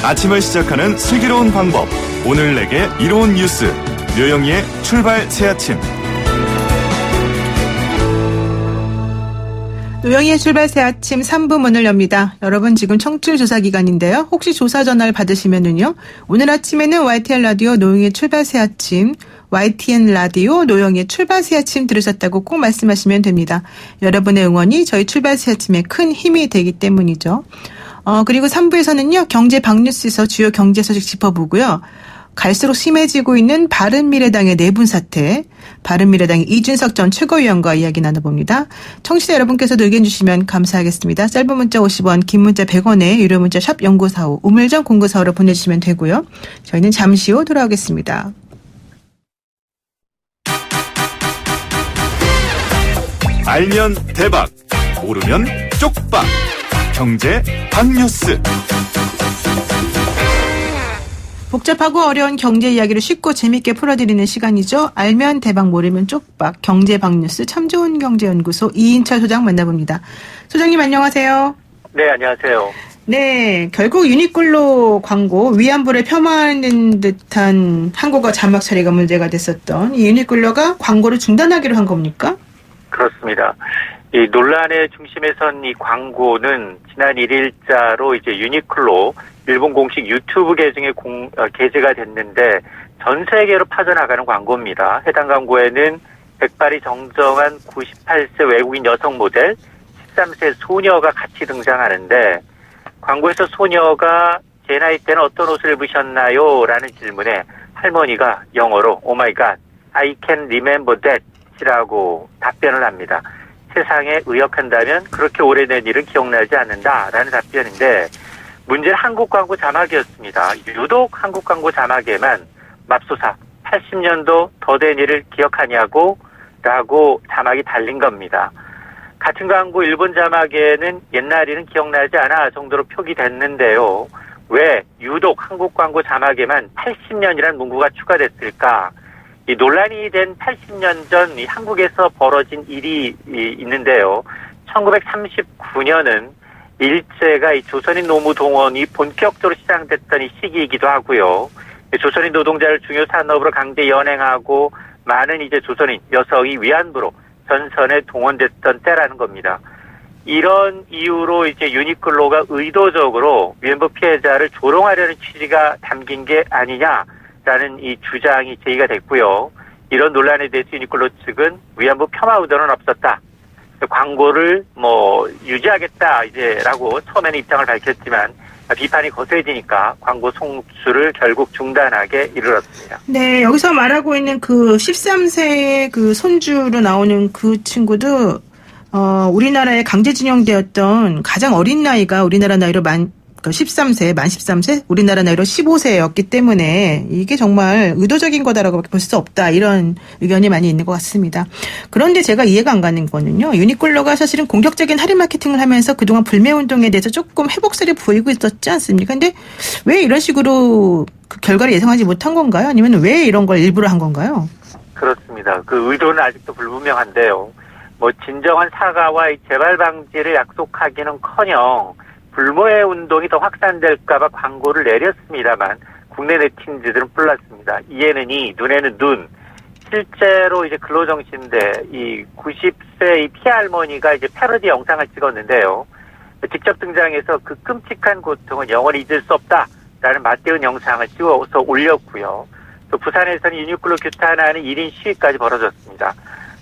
아침을 시작하는 슬기로운 방법. 오늘 내게 이로운 뉴스. 류영희의 출발 새아침. 류영희의 출발 새아침 3부 문을 엽니다. 여러분 지금 청취율 조사 기간인데요. 혹시 조사 전화를 받으시면은요. 오늘 아침에는 YTN 라디오 노영희의 출발 새아침, YTN 라디오 노영희의 출발 새아침 들으셨다고 꼭 말씀하시면 됩니다. 여러분의 응원이 저희 출발 새아침에 큰 힘이 되기 때문이죠. 그리고 3부에서는요. 경제 박뉴스에서 주요 경제 소식 짚어보고요. 갈수록 심해지고 있는 바른미래당의 내분 사태, 바른미래당의 이준석 전 최고위원과 이야기 나눠봅니다. 청취자 여러분께서도 의견 주시면 감사하겠습니다. 짧은 문자 50원, 긴 문자 100원에 유료 문자 샵 0945, 우물정 0945로 보내주시면 되고요. 저희는 잠시 후 돌아오겠습니다. 알면 대박, 모르면 쪽박. 경제 박뉴스. 복잡하고 어려운 경제 이야기를 쉽고 재밌게 풀어드리는 시간이죠. 알면 대박 모르면 쪽박 경제 박뉴스 참 좋은 경제연구소 이인철 소장 만나봅니다. 소장님 안녕하세요. 네, 안녕하세요. 네, 결국 유니클로 광고 위안부를 폄하하는 듯한 한국어 자막 처리가 문제가 됐었던 이 유니클로가 광고를 중단하기로 한 겁니까? 그렇습니다. 이 논란의 중심에 선 이 광고는 지난 1일자로 이제 유니클로 일본 공식 유튜브 계정에 게재가 됐는데 전 세계로 파져나가는 광고입니다. 해당 광고에는 백발이 정정한 98세 외국인 여성 모델 13세 소녀가 같이 등장하는데 광고에서 소녀가 제 나이 때는 어떤 옷을 입으셨나요? 라는 질문에 할머니가 영어로 Oh my God, I can remember that 이라고 답변을 합니다. 세상에 의역한다면 그렇게 오래된 일은 기억나지 않는다라는 답변인데 문제는 한국 광고 자막이었습니다. 유독 한국 광고 자막에만 맙소사 80년도 더 된 일을 기억하냐고 라고 자막이 달린 겁니다. 같은 광고 일본 자막에는 옛날 일은 기억나지 않아 정도로 표기됐는데요. 왜 유독 한국 광고 자막에만 80년이라는 문구가 추가됐을까? 이 논란이 된 80년 전 이 한국에서 벌어진 일이 있는데요. 1939년은 일제가 이 조선인 노무 동원이 본격적으로 시작됐던 이 시기이기도 하고요. 조선인 노동자를 중요 산업으로 강제 연행하고 많은 이제 조선인 여성이 위안부로 전선에 동원됐던 때라는 겁니다. 이런 이유로 이제 유니클로가 의도적으로 위안부 피해자를 조롱하려는 취지가 담긴 게 아니냐라는 이 주장이 제기가 됐고요. 이런 논란에 대해서 유니클로 측은 위안부 폄하 의도는 없었다. 광고를 유지하겠다 이제라고 처음에는 입장을 밝혔지만 비판이 거세지니까 광고 송출을 결국 중단하게 이르렀습니다. 네, 여기서 말하고 있는 그 13세의 그 손주로 나오는 그 친구도 우리나라에 강제징용되었던 가장 어린 나이가 우리나라 나이로 만 13세, 우리나라 나이로 15세였기 때문에 이게 정말 의도적인 거다라고 볼 수 없다. 이런 의견이 많이 있는 것 같습니다. 그런데 제가 이해가 안 가는 거는요. 유니클로가 사실은 공격적인 할인 마케팅을 하면서 그동안 불매운동에 대해서 조금 회복세를 보이고 있었지 않습니까? 근데 왜 이런 식으로 그 결과를 예상하지 못한 건가요? 아니면 왜 이런 걸 일부러 한 건가요? 그렇습니다. 그 의도는 아직도 불분명한데요. 진정한 사과와 재발 방지를 약속하기는커녕 불모의 운동이 더 확산될까봐 광고를 내렸습니다만 국내 네티즌들은 불났습니다. 이에는 이, 눈에는 눈. 실제로 이제 근로정신대 이 90세 이 피할머니가 이제 패러디 영상을 찍었는데요. 직접 등장해서 그 끔찍한 고통은 영원히 잊을 수 없다라는 맞대응 영상을 찍어서 올렸고요. 또 부산에서는 유니클로 규탄하는 1인 시위까지 벌어졌습니다.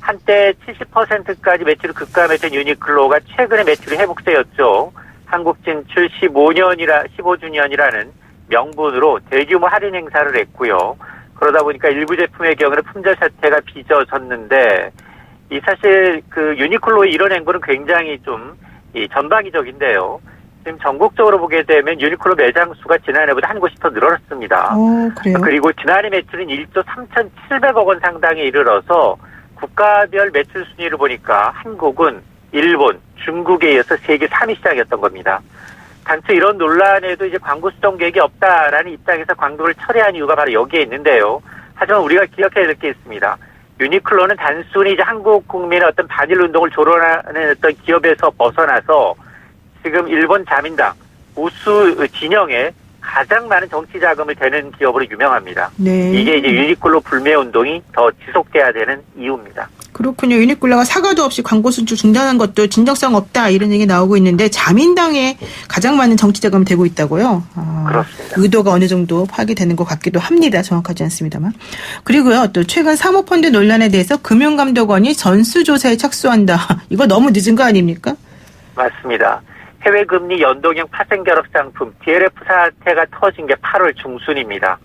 한때 70%까지 매출이 급감했던 유니클로가 최근에 매출이 회복세였죠. 한국 진출 15주년이라는 명분으로 대규모 할인 행사를 했고요. 그러다 보니까 일부 제품의 경우는 품절 사태가 빚어졌는데 이 사실 그 유니클로의 이런 행보는 굉장히 좀 전방위적인데요. 지금 전국적으로 보게 되면 유니클로 매장 수가 지난해보다 한 곳이 더 늘어났습니다. 그래요? 그리고 지난해 매출은 1조 3,700억 원 상당에 이르러서 국가별 매출 순위를 보니까 한국은 일본, 중국에 이어서 세계 3위 시장이었던 겁니다. 단체 이런 논란에도 이제 광고 수정 계획이 없다라는 입장에서 광고를 철회한 이유가 바로 여기에 있는데요. 하지만 우리가 기억해야 될 게 있습니다. 유니클로는 단순히 이제 한국 국민의 어떤 반일 운동을 조롱하는 어떤 기업에서 벗어나서 지금 일본 자민당 우수 진영의 가장 많은 정치 자금을 대는 기업으로 유명합니다. 네. 이게 이제 유니클로 불매 운동이 더 지속돼야 되는 이유입니다. 그렇군요. 유니클로가 사과도 없이 광고 수출 중단한 것도 진정성 없다 이런 얘기 나오고 있는데 자민당에 가장 많은 정치 자금을 대고 있다고요? 그렇습니다. 의도가 어느 정도 파악이 되는 것 같기도 합니다. 정확하지 않습니다만. 그리고요. 또 최근 사모펀드 논란에 대해서 금융감독원이 전수조사에 착수한다. 이거 너무 늦은 거 아닙니까? 맞습니다. 해외금리 연동형 파생결합 상품 DLF 사태가 터진 게 8월 중순입니다.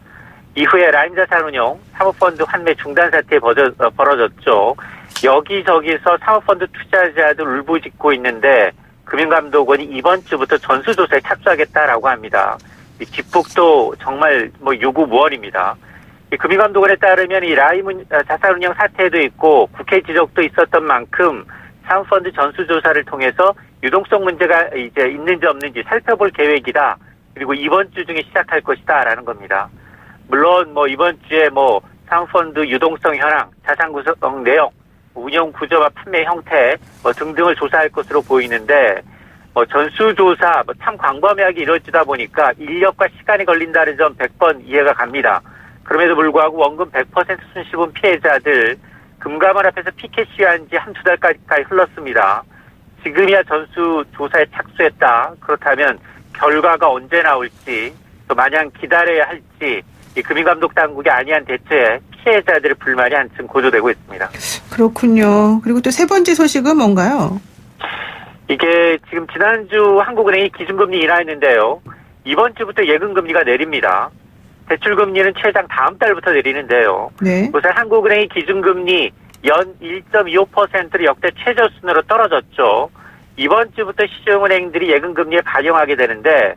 이후에 라인자산운용 사모펀드 환매 중단 사태에 벌어졌죠. 여기저기서 사모펀드 투자자들 울부짖고 있는데 금융감독원이 이번 주부터 전수조사에 착수하겠다라고 합니다. 이 뒷북도 정말 유구무원입니다. 이 금융감독원에 따르면 이 라임 자산운용 사태도 있고 국회 지적도 있었던 만큼 사모펀드 전수조사를 통해서 유동성 문제가 이제 있는지 없는지 살펴볼 계획이다. 그리고 이번 주 중에 시작할 것이다라는 겁니다. 물론 이번 주에 사모펀드 유동성 현황, 자산 구성 내용, 운영 구조와 판매 형태 등등을 조사할 것으로 보이는데 전수조사 참 광범위하게 이루어지다 보니까 인력과 시간이 걸린다는 점 100번 이해가 갑니다. 그럼에도 불구하고 원금 100% 순실분 피해자들 금감원 앞에서 피켓 시위한 지 한두 달 가까이 흘렀습니다. 지금이야 전수조사에 착수했다. 그렇다면 결과가 언제 나올지 또 마냥 기다려야 할지 이 금융감독 당국의 안이한 대처에 피해자들의 불만이 한층 고조되고 있습니다. 그렇군요. 그리고 또 세 번째 소식은 뭔가요? 이게 지금 지난주 한국은행이 기준금리 인하했는데요. 이번 주부터 예금금리가 내립니다. 대출금리는 최장 다음 달부터 내리는데요. 네. 우선 한국은행이 기준금리 연 1.25%로 역대 최저순으로 떨어졌죠. 이번 주부터 시중은행들이 예금금리에 반영하게 되는데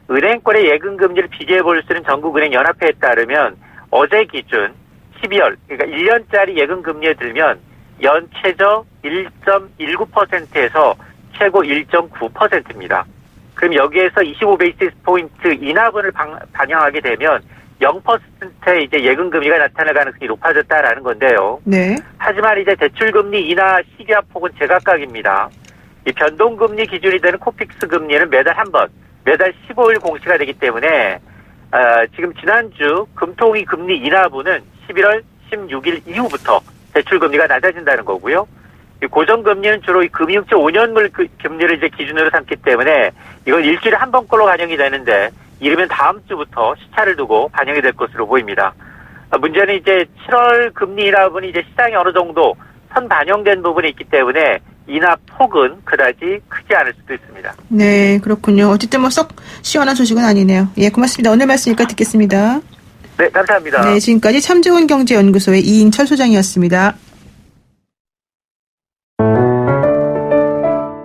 은행권의 예금금리를 비교해볼 수 있는 전국은행연합회에 따르면 어제 기준 12월, 그러니까 1년짜리 예금금리에 들면 연 최저 1.19%에서 최고 1.9%입니다. 그럼 여기에서 25베이시스 포인트 인하분을 반영하게 되면 0%의 이제 예금금리가 나타날 가능성이 높아졌다라는 건데요. 네. 하지만 이제 대출금리 인하 시기와 폭은 제각각입니다. 이 변동금리 기준이 되는 코픽스 금리는 매달 한 번, 매달 15일 공시가 되기 때문에 지금 지난주 금통위 금리 인하분은 11월 16일 이후부터 대출금리가 낮아진다는 거고요. 이 고정금리는 주로 이 금융채 5년물 금리를 이제 기준으로 삼기 때문에 이건 일주일에 한 번꼴로 반영이 되는데 이르면 다음 주부터 시차를 두고 반영이 될 것으로 보입니다. 문제는 이제 7월 금리 인하분이 이제 시장에 어느 정도 선 반영된 부분이 있기 때문에 인하 폭은 그다지 크지 않을 수도 있습니다. 네, 그렇군요. 어쨌든 썩 시원한 소식은 아니네요. 예, 고맙습니다. 오늘 말씀이니까 듣겠습니다. 네, 감사합니다. 네, 지금까지 참좋은경제연구소의 이인철 소장이었습니다.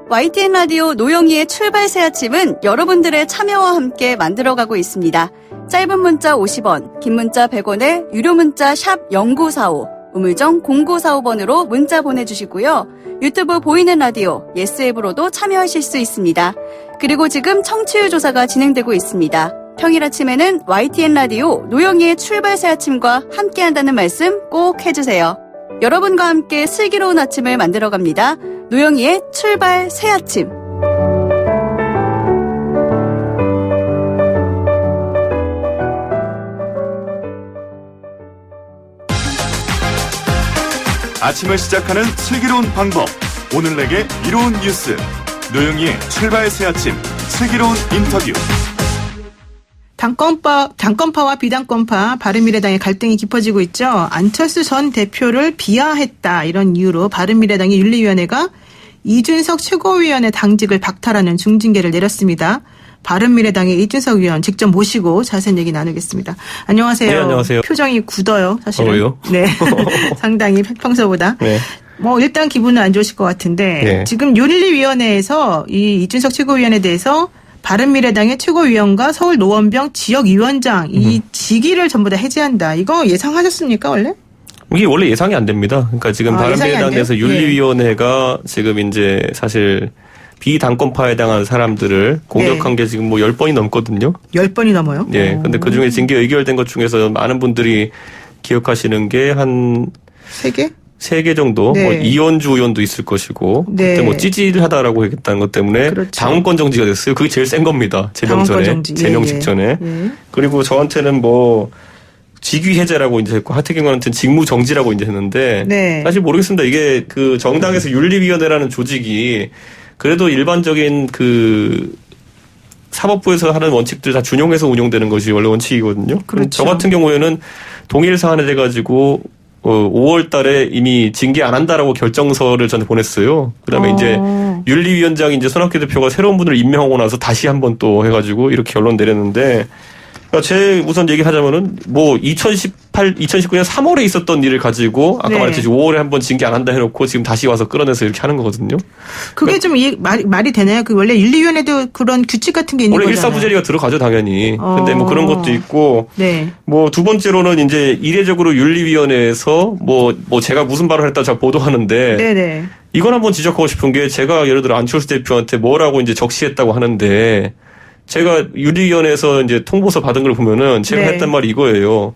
YTN 라디오 노영희의 출발 새 아침은 여러분들의 참여와 함께 만들어가고 있습니다. 짧은 문자 50원, 긴 문자 100원에 유료 문자 샵 0945, 우물정 0945번으로 문자 보내주시고요. 유튜브 보이는 라디오, 예스앱으로도 참여하실 수 있습니다. 그리고 지금 청취율 조사가 진행되고 있습니다. 평일 아침에는 YTN 라디오 노영희의 출발 새 아침과 함께한다는 말씀 꼭 해주세요. 여러분과 함께 슬기로운 아침을 만들어갑니다. 노영희의 출발 새 아침. 아침을 시작하는 슬기로운 방법. 오늘 내게 이로운 뉴스. 노영희의 출발 새 아침. 슬기로운 인터뷰. 당권파와 비당권파 바른미래당의 갈등이 깊어지고 있죠. 안철수 전 대표를 비하했다 이런 이유로 바른미래당의 윤리위원회가 이준석 최고위원의 당직을 박탈하는 중징계를 내렸습니다. 바른미래당의 이준석 위원 직접 모시고 자세한 얘기 나누겠습니다. 안녕하세요. 네, 안녕하세요. 표정이 굳어요, 사실은. 왜요? 네, 상당히 평소보다. 네. 일단 기분은 안 좋으실 것 같은데 네. 지금 윤리위원회에서 이 이준석 최고위원에 대해서 바른미래당의 최고위원과 서울 노원병 지역위원장 이 직위를 전부 다 해제한다. 이거 예상하셨습니까 원래? 이게 원래 예상이 안 됩니다. 그러니까 지금 바른미래당 내에서 윤리위원회가 지금 이제 사실 비당권파에 해당한 사람들을 공격한 게 지금 10번이 넘거든요. 10번이 넘어요? 예. 근데 그 중에 징계 의결된 것 중에서 많은 분들이 기억하시는 게 한 3개? 3개 정도, 네. 뭐 이현주 의원도 있을 것이고, 네. 그때 뭐 찌질하다라고 했다는 것 때문에 그렇죠. 당원권 정지가 됐어요. 그게 제일 센 겁니다. 제명 당원권 전에, 정지. 제명 예, 직전에. 예. 그리고 저한테는 뭐 직위 해제라고 이제 했고 하태경 의원한테는 직무 정지라고 이제 했는데 네. 사실 모르겠습니다. 이게 그 정당에서 윤리위원회라는 조직이 그래도 일반적인 그 사법부에서 하는 원칙들 다 준용해서 운영되는 것이 원래 원칙이거든요. 그렇죠. 저 같은 경우에는 동일 사안을 해가지고 5월 달에 이미 징계 안 한다라고 결정서를 저한테 보냈어요. 그 다음에 이제 윤리위원장이 이제 손학규 대표가 새로운 분을 임명하고 나서 다시 한번 또 해가지고 이렇게 결론 내렸는데 그러니까 제 우선 얘기하자면은 뭐 2019년 3월에 있었던 일을 가지고 아까 네. 말했듯이 5월에 한번 징계 안 한다 해놓고 지금 다시 와서 끌어내서 이렇게 하는 거거든요. 그게 좀 말이 되나요? 그 원래 윤리위원회도 그런 규칙 같은 게 있는 원래 거잖아요. 일사부재리가 들어가죠 당연히. 근데 뭐 그런 것도 있고 네. 뭐 두 번째로는 이제 이례적으로 윤리위원회에서 뭐 제가 무슨 발언을 했다 잘 보도하는데 네네. 이건 한번 지적하고 싶은 게 제가 예를 들어 안철수 대표한테 뭐라고 이제 적시했다고 하는데 제가 윤리위원회에서 이제 통보서 받은 걸 보면은 제가 네. 했단 말이 이거예요.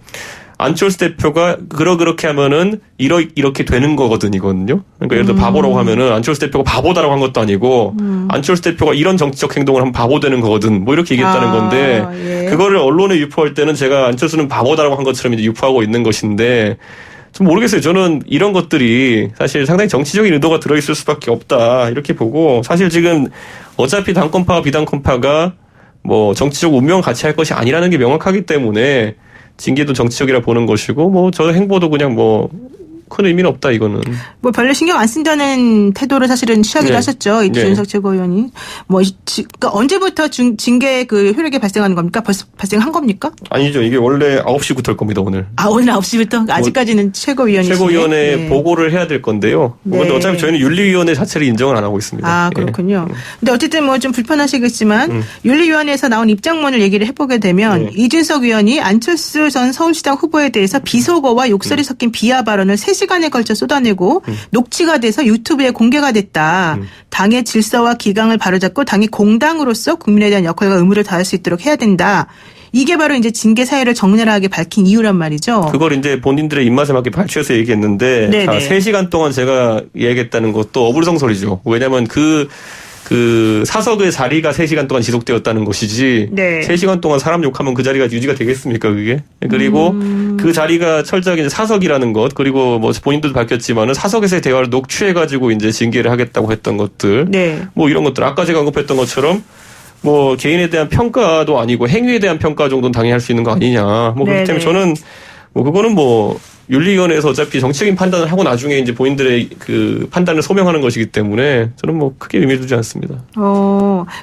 안철수 대표가 그렇게 하면은 이렇게 되는 거거든요. 그러니까 예를 들어 바보라고 하면은 안철수 대표가 바보다라고 한 것도 아니고 안철수 대표가 이런 정치적 행동을 하면 바보 되는 거거든. 뭐 이렇게 얘기했다는 건데 예. 그거를 언론에 유포할 때는 제가 안철수는 바보다라고 한 것처럼 이제 유포하고 있는 것인데 좀 모르겠어요. 저는 이런 것들이 사실 상당히 정치적인 의도가 들어있을 수밖에 없다 이렇게 보고 사실 지금 어차피 당권파와 비당권파가 뭐 정치적 운명 같이 할 것이 아니라는 게 명확하기 때문에 징계도 정치적이라 보는 것이고 뭐 저 행보도 그냥 뭐 큰 의미는 없다 이거는. 뭐 별로 신경 안 쓴다는 태도를 사실은 취하기도 네. 하셨죠. 이준석 최고위원이. 뭐 그러니까 언제부터 징계 그 효력이 발생하는 겁니까? 벌써 발생한 겁니까? 아니죠. 이게 원래 9시부터 할 겁니다 오늘. 아 오늘 9시부터 아직까지는 최고위원이시네. 최고위원회 네. 보고를 해야 될 건데요. 네. 그런데 어차피 저희는 윤리위원회 자체를 인정을 안 하고 있습니다. 아 그렇군요. 근데 어쨌든 뭐 좀 불편하시겠지만 윤리위원회에서 나온 입장문을 얘기를 해보게 되면 네. 이준석 의원이 안철수 전 서울시장 후보에 대해서 비속어와 욕설이 섞인 비하 발언을 3시간에 걸쳐 쏟아내고 녹취가 돼서 유튜브에 공개가 됐다. 당의 질서와 기강을 바로잡고 당이 공당으로서 국민에 대한 역할과 의무를 다할 수 있도록 해야 된다. 이게 바로 이제 징계 사유를 적나라하게 밝힌 이유란 말이죠. 그걸 이제 본인들의 입맛에 맞게 발췌해서 얘기했는데 네네. 자, 3시간 동안 제가 얘기했다는 것도 어불성설이죠. 왜냐하면 그 사석의 자리가 3시간 동안 지속되었다는 것이지 네. 3시간 동안 사람 욕하면 그 자리가 유지가 되겠습니까 그게? 그리고 그 자리가 철저하게 이제 사석이라는 것 그리고 뭐 본인들도 밝혔지만은 사석에서의 대화를 녹취해가지고 이제 징계를 하겠다고 했던 것들 네. 뭐 이런 것들 아까 제가 언급했던 것처럼 뭐 개인에 대한 평가도 아니고 행위에 대한 평가 정도는 당연히 할 수 있는 거 아니냐. 뭐 그렇기 때문에 저는 뭐 그거는 뭐 윤리위원회에서 어차피 정치적인 판단을 하고 나중에 이제 본인들의 그 판단을 소명하는 것이기 때문에 저는 뭐 크게 의미 두지 않습니다.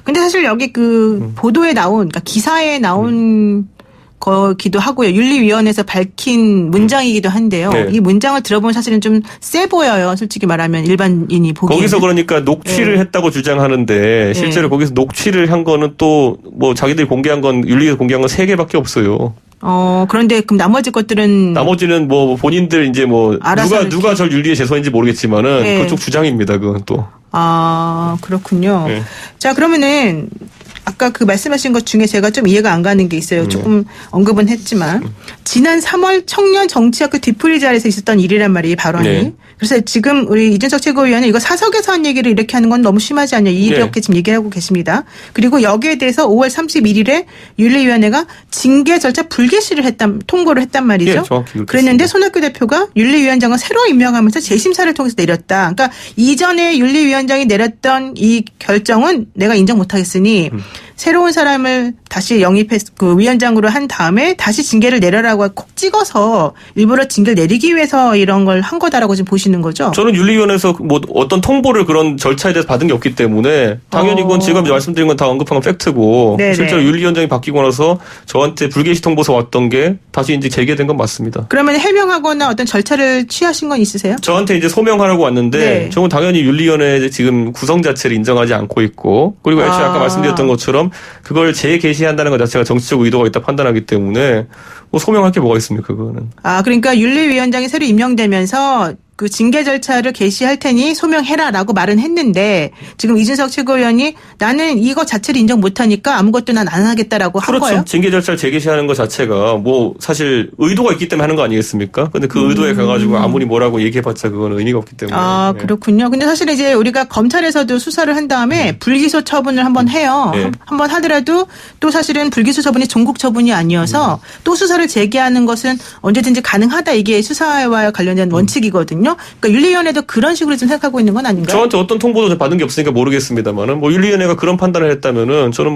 근데 사실 여기 그 보도에 나온, 그러니까 기사에 나온 거기도 하고요. 윤리위원회에서 밝힌 문장이기도 한데요. 네. 이 문장을 들어보면 사실은 좀 세 보여요. 솔직히 말하면 일반인이 보기에는. 거기서 그러니까 녹취를 했다고 주장하는데 실제로 거기서 녹취를 한 거는 또 뭐 자기들이 공개한 건 윤리에서 공개한 건 3개밖에 없어요. 그런데 그럼 나머지 것들은 나머지는 뭐 본인들 이제 뭐 알아서 누가 절 윤리에 제소인지 모르겠지만은 네. 그쪽 주장입니다. 그건 또. 그렇군요. 네. 자, 그러면은 아까 그 말씀하신 것 중에 제가 좀 이해가 안 가는 게 있어요. 조금 언급은 했지만 지난 3월 청년 정치학교 뒤풀이 자리에서 있었던 일이란 말이에요. 이 발언이. 네. 그래서 지금 우리 이준석 최고위원은 이거 사석에서 한 얘기를 이렇게 하는 건 너무 심하지 않냐 이렇게 지금 얘기하고 계십니다. 그리고 여기에 대해서 5월 31일에 윤리위원회가 징계 절차 불개시를 통보를 했단 말이죠. 예, 정확히 그렇게 그랬는데 손학규 대표가 윤리위원장을 새로 임명하면서 재심사를 통해서 내렸다. 그러니까 이전에 윤리위원장이 내렸던 이 결정은 내가 인정 못하겠으니 새로운 사람을 다시 그 위원장으로 한 다음에 다시 징계를 내려라고 콕 찍어서 일부러 징계를 내리기 위해서 이런 걸 한 거다라고 지금 보시는 거죠? 저는 윤리위원회에서 뭐 어떤 통보를 그런 절차에 대해서 받은 게 없기 때문에 당연히 그건 제가 말씀드린 건 다 언급한 건 팩트고 네네. 실제로 윤리위원장이 바뀌고 나서 저한테 불개시 통보서 왔던 게 다시 이제 재개된 건 맞습니다. 그러면 해명하거나 어떤 절차를 취하신 건 있으세요? 저한테 이제 소명하라고 왔는데 네. 저는 당연히 윤리위원회 지금 구성 자체를 인정하지 않고 있고 그리고 애초에 아까 말씀드렸던 것처럼 그걸 재개시한다는 것 자체가 정치적 의도가 있다 판단하기 때문에 뭐 소명할 게 뭐가 있습니까 그거는. 그러니까 윤리위원장이 새로 임명되면서 그 징계 절차를 개시할 테니 소명해라라고 말은 했는데 지금 이준석 최고위원이 나는 이거 자체를 인정 못하니까 아무것도 난 안 하겠다라고 한 그렇죠. 거예요? 징계 절차를 재개시하는 것 자체가 뭐 사실 의도가 있기 때문에 하는 거 아니겠습니까? 근데 그 의도에 가가지고 아무리 뭐라고 얘기해봤자 그건 의미가 없기 때문에. 아, 그렇군요. 근데 사실 이제 우리가 검찰에서도 수사를 한 다음에 불기소 처분을 한번 해요. 네. 한번 하더라도 또 사실은 불기소 처분이 종국 처분이 아니어서 또 수사를 재개하는 것은 언제든지 가능하다. 이게 수사와 관련된 원칙이거든요. 그러니까 윤리위원회도 그런 식으로 좀 생각하고 있는 건 아닌가요? 저한테 어떤 통보도 받은 게 없으니까 모르겠습니다만은 뭐 윤리위원회가 그런 판단을 했다면은 저는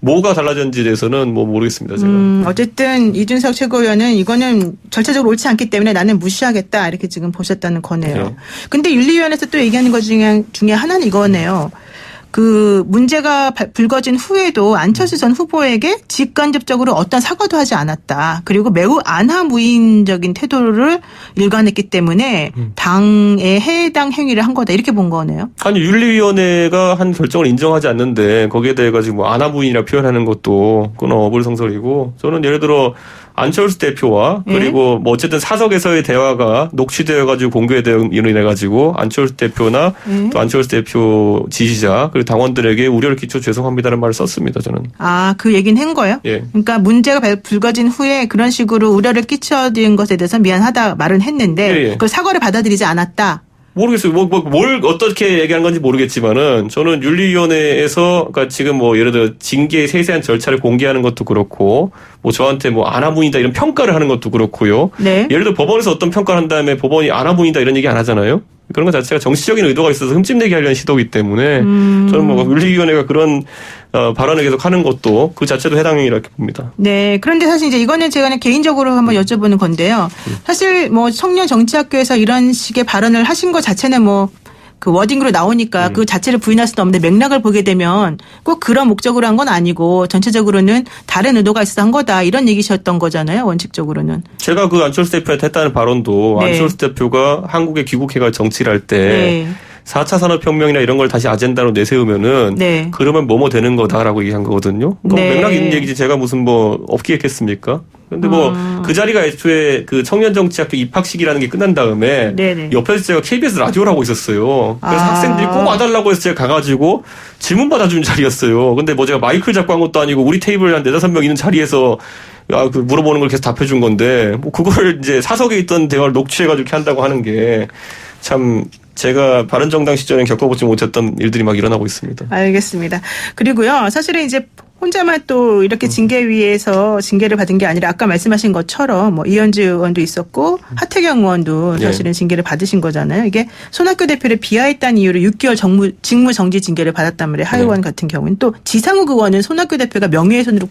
뭐가 달라졌는지에 대해서는 뭐 모르겠습니다. 제가. 어쨌든 이준석 최고위원은 이거는 절차적으로 옳지 않기 때문에 나는 무시하겠다 이렇게 지금 보셨다는 거네요. 네. 근데 윤리위원회에서 또 얘기하는 것 중에 하나는 이거네요. 그 문제가 불거진 후에도 안철수 전 후보에게 직간접적으로 어떤 사과도 하지 않았다. 그리고 매우 안하무인적인 태도를 일관했기 때문에 당의 해당 행위를 한 거다. 이렇게 본 거네요. 아니 윤리위원회가 한 결정을 인정하지 않는데 거기에 대해 가지고 뭐 안하무인이라 표현하는 것도 그건 어불성설이고 저는 예를 들어 안철수 대표와 그리고 뭐 어쨌든 사석에서의 대화가 녹취되어 가지고 공개되어 인해 가지고 안철수 대표나 또 안철수 대표 지지자 그리고 당원들에게 우려를 끼쳐 죄송합니다라는 말을 썼습니다. 저는. 아, 그 얘기는 한 거예요? 예. 그러니까 문제가 불거진 후에 그런 식으로 우려를 끼쳐드린 것에 대해서 미안하다 말은 했는데 예. 그 사과를 받아들이지 않았다. 모르겠어요. 뭘 어떻게 얘기하는 건지 모르겠지만은 저는 윤리위원회에서 그러니까 지금 뭐 예를 들어 징계의 세세한 절차를 공개하는 것도 그렇고 뭐 저한테 뭐 안하무인이다 이런 평가를 하는 것도 그렇고요. 네. 예를 들어 법원에서 어떤 평가를 한 다음에 법원이 안하무인이다 이런 얘기 안 하잖아요. 그런 것 자체가 정치적인 의도가 있어서 흠집내기 하려는 시도이기 때문에 저는 뭐 윤리위원회가 그런 발언을 계속 하는 것도 그 자체도 해당행위라 이렇게 봅니다. 네. 그런데 사실 이제 이거는 제가 그냥 개인적으로 한번 여쭤보는 건데요. 사실 뭐 청년 정치학교에서 이런 식의 발언을 하신 것 자체는 뭐 그 워딩으로 나오니까 그 자체를 부인할 수는 없는데 맥락을 보게 되면 꼭 그런 목적으로 한 건 아니고 전체적으로는 다른 의도가 있어서 한 거다 이런 얘기셨던 거잖아요. 원칙적으로는. 제가 그 안철수 대표한테 했다는 발언도 네. 안철수 대표가 한국에 귀국해가 정치를 할 때 네. 4차 산업혁명이나 이런 걸 다시 아젠다로 내세우면은 네. 그러면 뭐뭐 되는 거다라고 얘기한 거거든요. 네. 맥락 있는 얘기지 제가 무슨 뭐 없게 했겠습니까? 근데 뭐 그 자리가 애초에 그 청년정치학교 입학식이라는 게 끝난 다음에 네네. 옆에서 제가 KBS 라디오를 하고 있었어요. 그래서 아. 학생들이 꼭 와달라고 해서 제가 가가지고 질문 받아주는 자리였어요. 근데 뭐 제가 마이크를 잡고 한 것도 아니고 우리 테이블에 한 4-5명 있는 자리에서 그 물어보는 걸 계속 답해준 건데 뭐 그걸 이제 사석에 있던 대화를 녹취해가지고 이렇게 한다고 하는 게 참 제가 바른정당 시절엔 겪어보지 못했던 일들이 막 일어나고 있습니다. 알겠습니다. 그리고요. 사실은 이제 혼자만 또 이렇게 징계위에서 징계를 받은 게 아니라 아까 말씀하신 것처럼 뭐 이현주 의원도 있었고 하태경 의원도 사실은 징계를 받으신 거잖아요. 이게 손학규 대표를 비하했다는 이유로 6개월 직무 정지 징계를 받았단 말이에요. 하 의원 같은 경우는 또 지상욱 의원은 손학규 대표가 명예훼손으로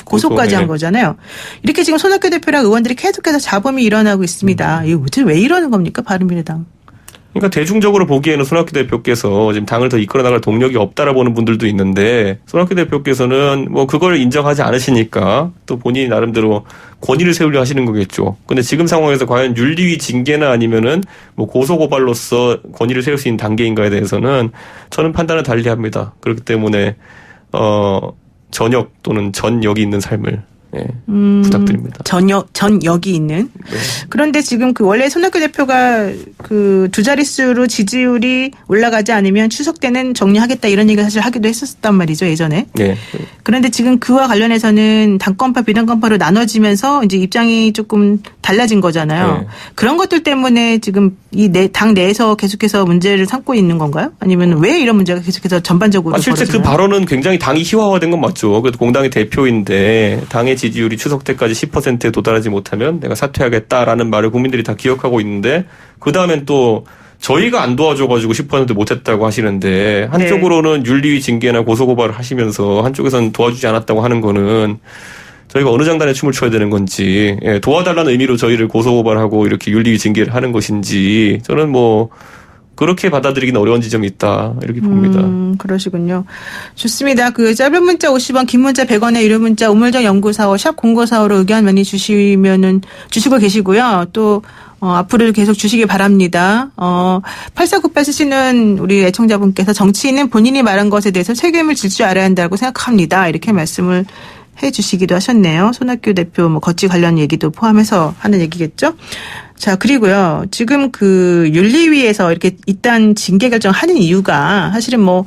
고소까지 한 거잖아요. 이렇게 지금 손학규 대표랑 의원들이 계속해서 잡음이 일어나고 있습니다. 이거 왜 이러는 겁니까? 바른미래당. 그러니까 대중적으로 보기에는 손학규 대표께서 지금 당을 더 이끌어 나갈 동력이 없다라 보는 분들도 있는데 손학규 대표께서는 뭐 그걸 인정하지 않으시니까 또 본인이 나름대로 권위를 세우려 하시는 거겠죠. 근데 지금 상황에서 과연 윤리위 징계나 아니면은 뭐 고소고발로서 권위를 세울 수 있는 단계인가에 대해서는 저는 판단을 달리합니다. 그렇기 때문에 전역 또는 전역이 있는 삶을 부탁드립니다. 전역이 있는. 네. 그런데 지금 그 원래 손학규 대표가 그 두 자릿수로 지지율이 올라가지 않으면 추석 때는 정리하겠다 이런 얘기를 사실 하기도 했었단 말이죠, 예전에. 네. 그런데 지금 그와 관련해서는 당권파, 비당권파로 나눠지면서 이제 입장이 조금 달라진 거잖아요. 네. 그런 것들 때문에 지금 이 당 내에서 계속해서 문제를 삼고 있는 건가요? 아니면 왜 이런 문제가 계속해서 전반적으로 실제 그 벌어지나요? 발언은 굉장히 당이 희화화된 건 맞죠. 그래도 공당의 대표인데 당의 지지율이 추석 때까지 10%에 도달하지 못하면 내가 사퇴하겠다라는 말을 국민들이 다 기억하고 있는데 그 다음엔 또 저희가 안 도와줘가지고 10% 못했다고 하시는데 한쪽으로는 윤리위 징계나 고소고발을 하시면서 한쪽에서는 도와주지 않았다고 하는 거는 저희가 어느 장단에 춤을 춰야 되는 건지 도와달라는 의미로 저희를 고소고발하고 이렇게 윤리위 징계를 하는 것인지 저는 뭐 그렇게 받아들이기는 어려운 지점이 있다 이렇게 봅니다. 그러시군요. 좋습니다. 그 짧은 문자 50원, 긴 문자 100원에 유료 문자 우물정 0945 샵 0945로 의견 많이 주시고 계시고요. 또 앞으로도 계속 주시기 바랍니다. 8498 쓰시는 우리 애청자분께서 정치인은 본인이 말한 것에 대해서 책임을 질 줄 알아야 한다고 생각합니다. 이렇게 말씀을 해주시기도 하셨네요. 손학규 대표 뭐 거치 관련 얘기도 포함해서 하는 얘기겠죠. 자, 그리고요. 지금 그 윤리위에서 이렇게 일단 징계 결정하는 이유가 사실은 뭐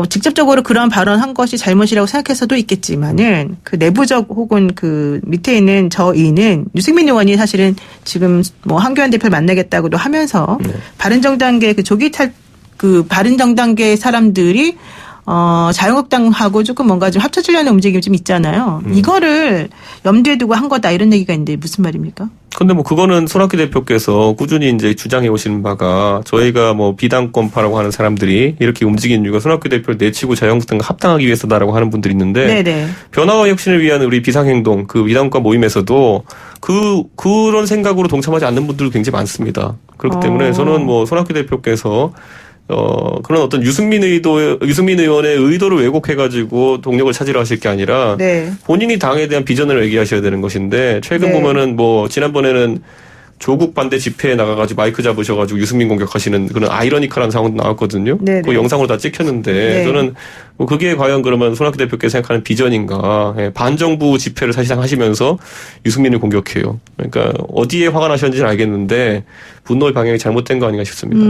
직접적으로 그런 발언한 것이 잘못이라고 생각해서도 있겠지만은 그 내부적 혹은 그 밑에 있는 저희는 유승민 의원이 사실은 지금 뭐 한교안 대표를 만나겠다고도 하면서 바른정당계 그 바른정당계 사람들이 자유한국당하고 조금 뭔가 좀 합쳐지려는 움직임이 좀 있잖아요. 이거를 염두에 두고 한 거다 이런 얘기가 있는데 무슨 말입니까? 근데 뭐 그거는 손학규 대표께서 꾸준히 이제 주장해 오시는 바가 저희가 뭐 비당권파라고 하는 사람들이 이렇게 움직이는 이유가 손학규 대표를 내치고 자유한국당과 합당하기 위해서다라고 하는 분들이 있는데 네네. 변화와 혁신을 위한 우리 비상행동 그 비당권 모임에서도 그런 생각으로 동참하지 않는 분들도 굉장히 많습니다. 그렇기 때문에 저는 뭐 손학규 대표께서 그런 어떤 유승민 의원의 의도를 왜곡해가지고 동력을 찾으려 하실 게 아니라 네. 본인이 당에 대한 비전을 얘기하셔야 되는 것인데 최근 네. 보면은 뭐 지난번에는 조국 반대 집회에 나가가지고 마이크 잡으셔가지고 유승민 공격하시는 그런 아이러니컬한 상황도 나왔거든요. 네네. 그 영상으로 다 찍혔는데 네. 저는 뭐 그게 과연 그러면 손학규 대표께서 생각하는 비전인가? 반정부 집회를 사실상 하시면서 유승민을 공격해요. 그러니까 어디에 화가 나셨는지는 알겠는데 분노의 방향이 잘못된 거 아닌가 싶습니다.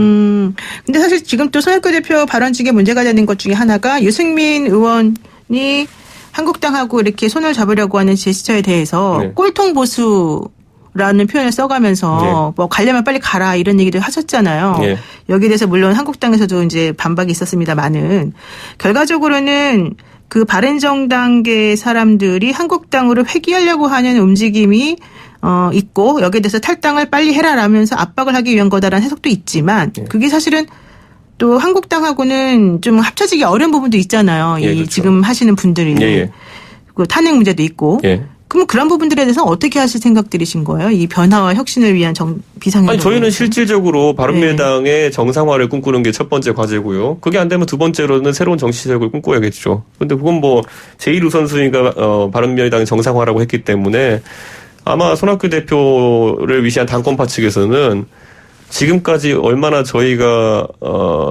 근데 사실 지금 또 손학규 대표 발언 중에 문제가 되는 것 중에 하나가 유승민 의원이 한국당하고 이렇게 손을 잡으려고 하는 제스처에 대해서 네. 꼴통 보수라는 표현을 써가면서 뭐 가려면 빨리 가라 이런 얘기도 하셨잖아요. 네. 여기에 대해서 물론 한국당에서도 이제 반박이 있었습니다만은 결과적으로는 그 바른정당계 사람들이 한국당으로 회귀하려고 하는 움직임이 있고 여기에 대해서 탈당을 빨리 해라라면서 압박을 하기 위한 거다라는 해석도 있지만 그게 사실은 또 한국당하고는 좀 합쳐지기 어려운 부분도 있잖아요. 예, 이 그렇죠. 지금 하시는 분들이 예. 그 탄핵 문제도 있고. 예. 그럼 그런 부분들에 대해서 어떻게 하실 생각들이신 거예요? 이 변화와 혁신을 위한 비상행동. 아니 저희는 실질적으로 바른미래당의 정상화를 꿈꾸는 게 첫 번째 과제고요. 그게 안 되면 두 번째로는 새로운 정치색을 꿈꿔야겠죠. 근데 그건 뭐 제1우선순위가 바른미래당의 정상화라고 했기 때문에 아마 손학규 대표를 위시한 당권파 측에서는 지금까지 얼마나 저희가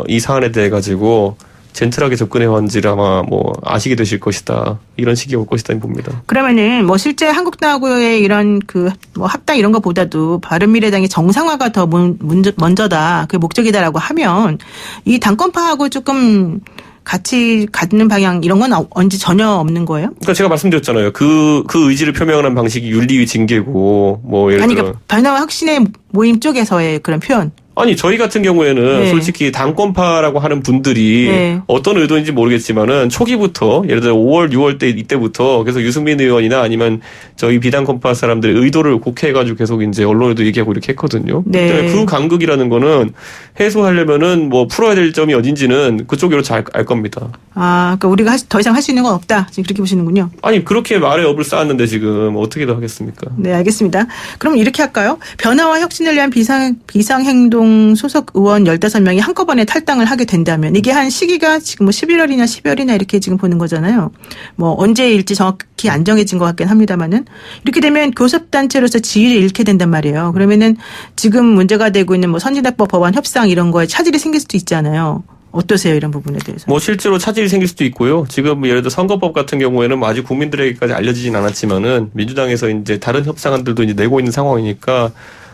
이 사안에 대해 가지고 젠틀하게 접근해 왔는지를 아마 뭐 아시게 되실 것이다. 이런 시기가 올 것이다 봅니다. 그러면은 뭐 실제 한국당하고의 이런 그 뭐 합당 이런 것보다도 바른미래당의 정상화가 더 먼저다. 그게 목적이다라고 하면 이 당권파하고 조금 같이 갖는 방향 이런 건 언제 전혀 없는 거예요? 그러니까 제가 말씀드렸잖아요. 그 의지를 표명하는 방식이 윤리위 징계고 뭐 예를 들어 그러니까 변화와 혁신의 모임 쪽에서의 그런 표현. 아니 저희 같은 경우에는 네. 솔직히 당권파라고 하는 분들이 네. 어떤 의도인지 모르겠지만은 초기부터 예를 들어 5월, 6월 때 이때부터 계속 유승민 의원이나 아니면 저희 비당권파 사람들의 의도를 곡해가지고 계속 이제 언론에도 얘기하고 이렇게 했거든요. 네. 그때 그 간극이라는 거는 해소하려면은 뭐 풀어야 될 점이 어딘지는 그쪽으로 잘 알 겁니다. 아, 그러니까 우리가 더 이상 할 수 있는 건 없다. 지금 그렇게 보시는군요. 아니 그렇게 말에 업을 쌓았는데 지금 어떻게 더 하겠습니까? 네, 알겠습니다. 그럼 이렇게 할까요? 변화와 혁신을 위한 비상행동 소속 의원 15명이 한꺼번에 탈당을 하게 된다면 이게 한 시기가 지금 뭐 11월이나 12월이나 이렇게 지금 보는 거잖아요. 뭐 언제일지 정확히 안 정해진 것 같긴 합니다만은 이렇게 되면 교섭단체로서 지위를 잃게 된단 말이에요. 그러면은 지금 문제가 되고 있는 뭐 선진화법 법안 협상 이런 거에 차질이 생길 수도 있잖아요. 어떠세요, 이런 부분에 대해서? 뭐 실제로 차질이 생길 수도 있고요. 지금 예를 들어 선거법 같은 경우에는 뭐 아직 국민들에게까지 알려지진 않았지만은 민주당에서 이제 다른 협상안들도 이제 내고 있는 상황이니까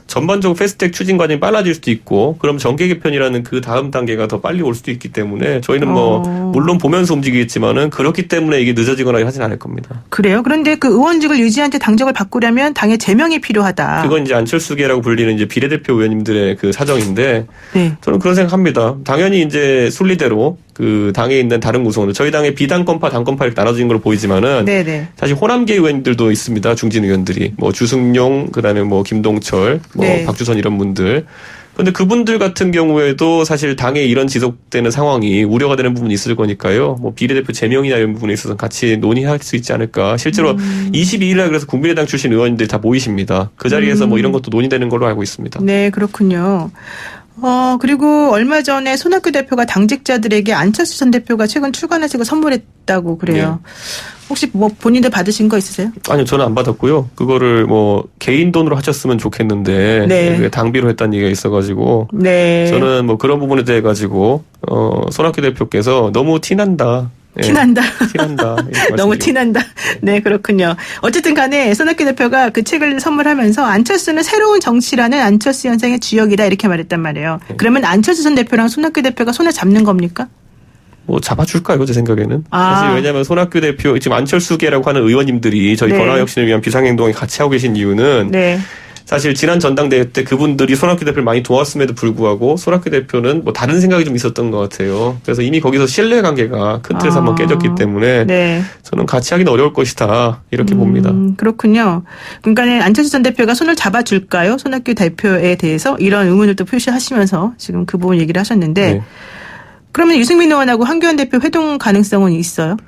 전반적으로 패스트트랙 추진 과정이 빨라질 수도 있고 그럼 정계 개편이라는 그 다음 단계가 더 빨리 올 수도 있기 때문에 저희는 뭐 물론 보면서 움직이겠지만은 그렇기 때문에 이게 늦어지거나 하진 않을 겁니다. 그래요? 그런데 그 의원직을 유지한테 당적을 바꾸려면 당의 제명이 필요하다. 그건 이제 안철수계라고 불리는 이제 비례대표 의원님들의 그 사정인데 네. 저는 그런 생각합니다. 당연히 이제 순리대로 그 당에 있는 다른 구성원들 저희 당의 비당권파 당권파 이렇게 나눠진 걸로 보이지만은 네네. 사실 호남계 의원들도 있습니다. 중진 의원들이 뭐 주승용 그다음에 뭐 김동철 뭐 네. 박주선 이런 분들. 그런데 그분들 같은 경우에도 사실 당에 이런 지속되는 상황이 우려가 되는 부분이 있을 거니까요. 뭐 비례대표 제명이나 이런 부분에 있어서 같이 논의할 수 있지 않을까. 실제로 22일날 그래서 국민의당 출신 의원들이 다 모이십니다. 그 자리에서 뭐 이런 것도 논의되는 걸로 알고 있습니다. 네, 그렇군요. 그리고 얼마 전에 손학규 대표가 당직자들에게 안철수 전 대표가 최근 출간하시고 선물했다고 그래요. 네. 혹시 뭐 본인들 받으신 거 있으세요? 아니요, 저는 안 받았고요. 그거를 뭐 개인 돈으로 하셨으면 좋겠는데 네. 그게 당비로 했다는 얘기가 있어가지고 네. 저는 뭐 그런 부분에 대해 가지고 손학규 대표께서 너무 티난다. 티난다. 티난다. 너무 티난다. 네, 그렇군요. 어쨌든 간에 손학규 대표가 그 책을 선물하면서 안철수는 새로운 정치라는 안철수 현상의 주역이다 이렇게 말했단 말이에요. 그러면 안철수 전 대표랑 손학규 대표가 손을 잡는 겁니까? 뭐 잡아줄까요? 제 생각에는. 사실 왜냐하면 손학규 대표 지금 안철수계라고 하는 의원님들이 저희 네. 변화혁신을 위한 비상행동에 같이 하고 계신 이유는 네. 사실 지난 전당대회 때 그분들이 손학규 대표를 많이 도왔음에도 불구하고 손학규 대표는 뭐 다른 생각이 좀 있었던 것 같아요. 그래서 이미 거기서 신뢰관계가 큰 틀에서 한번 깨졌기 때문에 네. 저는 같이 하기는 어려울 것이다 이렇게 봅니다. 그렇군요. 그러니까 안철수 전 대표가 손을 잡아줄까요? 손학규 대표에 대해서 이런 의문을 또 표시하시면서 지금 그 부분 얘기를 하셨는데 네. 그러면 유승민 의원하고 황교안 대표 회동 가능성은 있어요?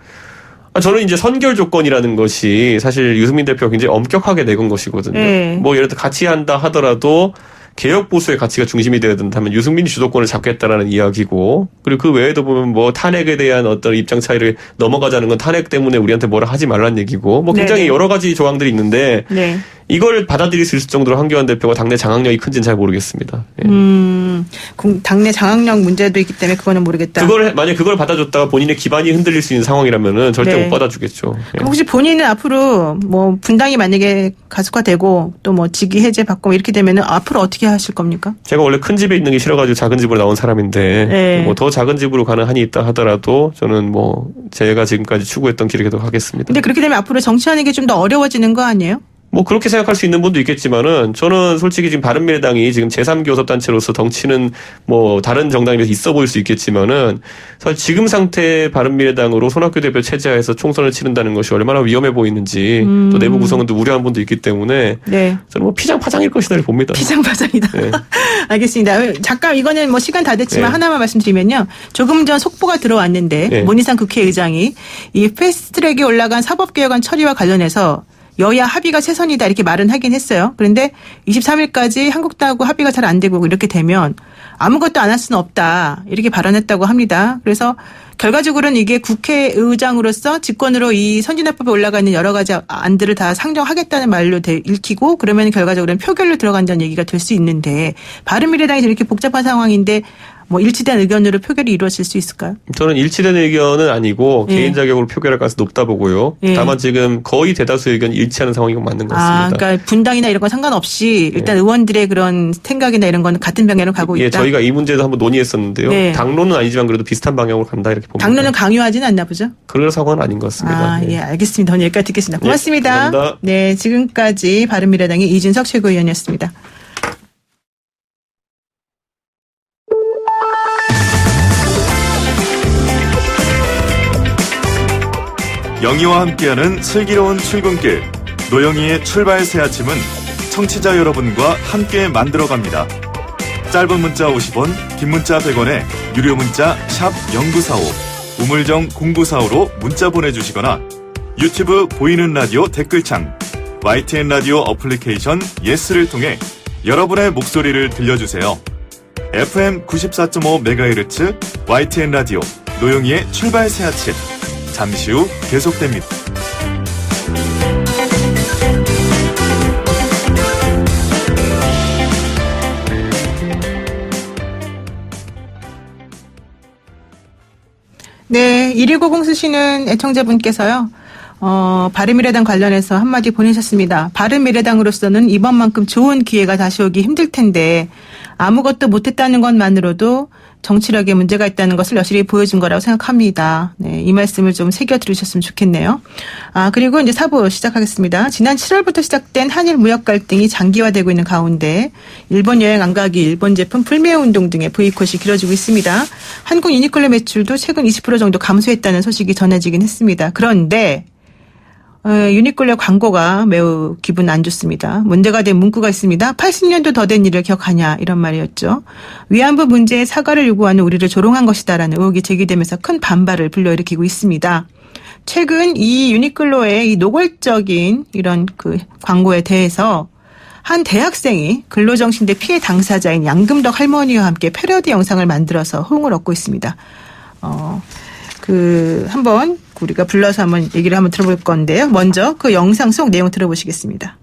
저는 이제 선결 조건이라는 것이 사실 유승민 대표가 굉장히 엄격하게 내건 것이거든요. 네. 뭐 예를 들어 같이 한다 하더라도 개혁 보수의 가치가 중심이 되어야 된다면 유승민이 주도권을 잡겠다라는 이야기고, 그리고 그 외에도 보면 뭐 탄핵에 대한 어떤 입장 차이를 넘어가자는 건 탄핵 때문에 우리한테 뭐라 하지 말란 얘기고, 뭐 굉장히 네네. 여러 가지 조항들이 있는데 네. 이걸 받아들일 수 있을 정도로 황교안 대표가 당내 장악력이 큰지는 잘 모르겠습니다. 예. 당내 장악력 문제도 있기 때문에 그거는 모르겠다. 만약 그걸 받아줬다가 본인의 기반이 흔들릴 수 있는 상황이라면은 절대 네. 못 받아주겠죠. 예. 그럼 혹시 본인은 앞으로 뭐 분당이 만약에 가속화되고 또 뭐 직위 해제 받고 이렇게 되면은 앞으로 어떻게 하실 겁니까? 제가 원래 큰 집에 있는 게 싫어가지고 작은 집으로 나온 사람인데 네. 뭐 더 작은 집으로 가는 한이 있다 하더라도 저는 뭐 제가 지금까지 추구했던 길을 계속 하겠습니다. 근데 그렇게 되면 앞으로 정치하는 게 좀 더 어려워지는 거 아니에요? 뭐 그렇게 생각할 수 있는 분도 있겠지만은 저는 솔직히 지금 바른미래당이 지금 제3교섭단체로서 덩치는 뭐 다른 정당에 비해서 있어 보일 수 있겠지만은 사실 지금 상태의 바른미래당으로 손학규 대표 체제하에서 총선을 치른다는 것이 얼마나 위험해 보이는지 또 내부 구성원도 우려한 분도 있기 때문에 네. 저는 뭐 피장파장일 것이다 봅니다. 피장파장이다. 네. 알겠습니다. 잠깐 이거는 뭐 시간 다 됐지만 네. 하나만 말씀드리면요. 조금 전 속보가 들어왔는데 네. 문희상 국회의장이 이 패스트트랙에 올라간 사법개혁안 처리와 관련해서 여야 합의가 최선이다 이렇게 말은 하긴 했어요. 그런데 23일까지 한국당하고 합의가 잘 안 되고 이렇게 되면 아무것도 안 할 수는 없다 이렇게 발언했다고 합니다. 그래서 결과적으로는 이게 국회의장으로서 직권으로 이 선진화법에 올라가 있는 여러 가지 안들을 다 상정하겠다는 말로 읽히고 그러면 결과적으로는 표결로 들어간다는 얘기가 될 수 있는데 바른미래당이 이렇게 복잡한 상황인데 뭐 일치된 의견으로 표결이 이루어질 수 있을까요? 저는 일치된 의견은 아니고 예. 개인 자격으로 표결할 가능성이 높다 보고요. 예. 다만 지금 거의 대다수 의견이 일치하는 상황이 맞는 것 같습니다. 그러니까 분당이나 이런 건 상관없이 일단 의원들의 그런 생각이나 이런 건 같은 방향으로 가고 예, 있다. 저희가 이 문제도 한번 논의했었는데요. 네. 당론은 아니지만 그래도 비슷한 방향으로 간다 이렇게 봅니다. 당론은 강요하지는 않나 보죠? 그럴 상황은 아닌 것 같습니다. 예, 알겠습니다. 오늘 여기까지 듣겠습니다. 고맙습니다. 감사합니다. 네, 지금까지 바른미래당의 이준석 최고위원이었습니다. 영희와 함께하는 슬기로운 출근길 노영희의 출발 새 아침은 청취자 여러분과 함께 만들어갑니다. 짧은 문자 50원, 긴 문자 100원에 유료 문자 샵 0945, 우물정 0945로 문자 보내주시거나 유튜브 보이는 라디오 댓글창, YTN 라디오 어플리케이션 예스를 통해 여러분의 목소리를 들려주세요. FM 94.5MHz YTN 라디오 노영희의 출발 새 아침 잠시 후 계속됩니다. 네, 1290 쓰시는 애청자분께서요. 바른미래당 관련해서 한마디 보내셨습니다. 바른미래당으로서는 이번만큼 좋은 기회가 다시 오기 힘들 텐데 아무것도 못했다는 것만으로도 정치력에 문제가 있다는 것을 여실히 보여준 거라고 생각합니다. 네, 이 말씀을 좀 새겨 들으셨으면 좋겠네요. 그리고 이제 4부 시작하겠습니다. 지난 7월부터 시작된 한일 무역 갈등이 장기화되고 있는 가운데 일본 여행 안 가기, 일본 제품 불매운 운동 등의 보이콧이 길어지고 있습니다. 한국 유니클로 매출도 최근 20% 정도 감소했다는 소식이 전해지긴 했습니다. 그런데 유니클로 광고가 매우 기분 안 좋습니다. 문제가 된 문구가 있습니다. 80년도 더 된 일을 기억하냐 이런 말이었죠. 위안부 문제에 사과를 요구하는 우리를 조롱한 것이다라는 의혹이 제기되면서 큰 반발을 불러일으키고 있습니다. 최근 이 유니클로의 이 노골적인 이런 그 광고에 대해서 한 대학생이 근로정신대 피해 당사자인 양금덕 할머니와 함께 패러디 영상을 만들어서 호응을 얻고 있습니다. 한번 우리가 불러서 한번 얘기를 한번 들어볼 건데요. 먼저 그 영상 속 내용 들어보시겠습니다.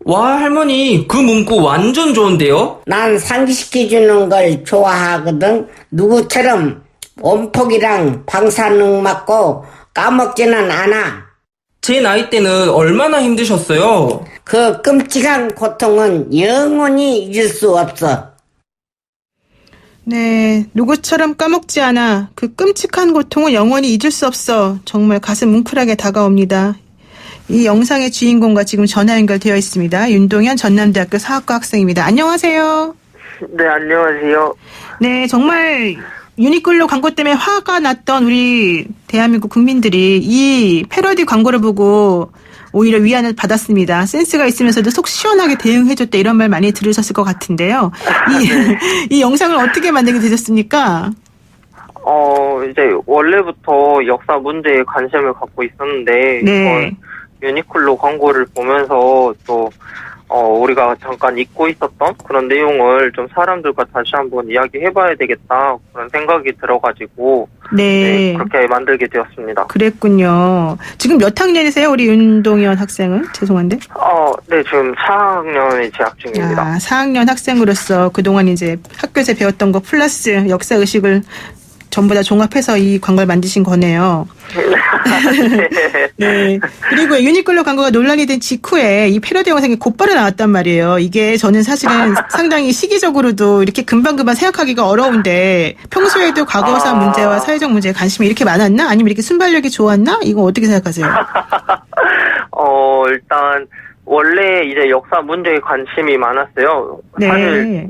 와, 할머니, 그 문구 완전 좋은데요? 난 상기시켜주는 걸 좋아하거든. 누구처럼 온폭이랑 방사능 맞고 까먹지는 않아. 제 나이 때는 얼마나 힘드셨어요? 그 끔찍한 고통은 영원히 잊을 수 없어. 네, 누구처럼 까먹지 않아. 그 끔찍한 고통을 영원히 잊을 수 없어. 정말 가슴 뭉클하게 다가옵니다. 이 영상의 주인공과 지금 전화 연결되어 있습니다. 윤동현 전남대학교 사학과 학생입니다. 안녕하세요. 네, 안녕하세요. 네, 정말 유니클로 광고 때문에 화가 났던 우리 대한민국 국민들이 이 패러디 광고를 보고 오히려 위안을 받았습니다. 센스가 있으면서도 속 시원하게 대응해줬다 이런 말 많이 들으셨을 것 같은데요. 이 영상을 어떻게 만들게 되셨습니까? 이제 원래부터 역사 문제에 관심을 갖고 있었는데, 네. 유니클로 광고를 보면서 또, 우리가 잠깐 잊고 있었던 그런 내용을 좀 사람들과 다시 한번 이야기해봐야 되겠다, 그런 생각이 들어가지고, 네. 그렇게 만들게 되었습니다. 그랬군요. 지금 몇 학년이세요? 우리 윤동현 학생은? 죄송한데. 네, 지금 4학년에 재학 중입니다. 4학년 학생으로서 그동안 이제 학교에서 배웠던 거 플러스 역사의식을 전부 다 종합해서 이 광고를 만드신 거네요. 네. 그리고 유니클로 광고가 논란이 된 직후에 이 패러디 영상이 곧바로 나왔단 말이에요. 이게 저는 사실은 상당히 시기적으로도 이렇게 금방금방 생각하기가 어려운데 평소에도 과거사 문제와 사회적 문제에 관심이 이렇게 많았나? 아니면 이렇게 순발력이 좋았나? 이거 어떻게 생각하세요? 일단 원래 이제 역사 문제에 관심이 많았어요. 네. 사실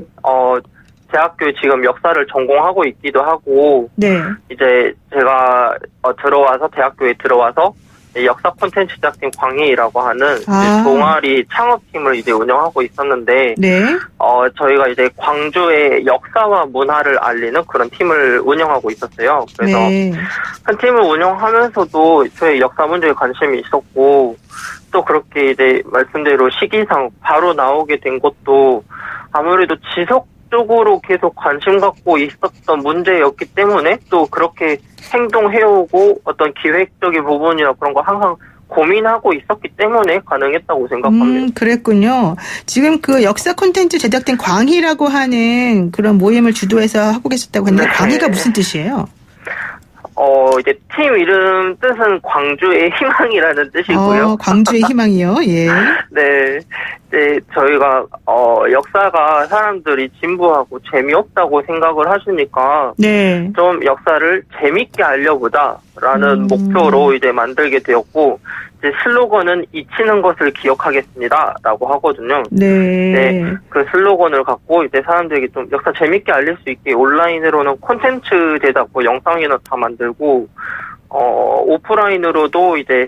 대학교에 지금 역사를 전공하고 있기도 하고, 네. 이제 제가 대학교에 들어와서 역사 콘텐츠 제작팀 광희라고 하는 이제 동아리 창업팀을 이제 운영하고 있었는데, 네. 저희가 이제 광주의 역사와 문화를 알리는 그런 팀을 운영하고 있었어요. 그래서 네. 한 팀을 운영하면서도 저희 역사 문제에 관심이 있었고, 또 그렇게 이제 말씀대로 시기상 바로 나오게 된 것도 아무래도 지속적으로 계속 관심 갖고 있었던 문제였기 때문에 또 그렇게 행동해오고 어떤 기획적인 부분이나 그런 거 항상 고민하고 있었기 때문에 가능했다고 생각합니다. 그랬군요. 지금 그 역사 콘텐츠 제작된 광희라고 하는 그런 모임을 주도해서 하고 계셨다고 했는데, 네. 광희가 무슨 뜻이에요? 이제 팀 이름 뜻은 광주의 희망이라는 뜻이고요. 광주의 희망이요? 예. 네. 이제 저희가, 역사가 사람들이 진부하고 재미없다고 생각을 하시니까, 네. 좀 역사를 재밌게 알려보자라는 목표로 이제 만들게 되었고, 이제 슬로건은 잊히는 것을 기억하겠습니다라고 하거든요. 네. 그 슬로건을 갖고 이제 사람들에게 좀 역사 재밌게 알릴 수 있게 온라인으로는 콘텐츠 제작, 영상이나 다 만들고, 오프라인으로도 이제,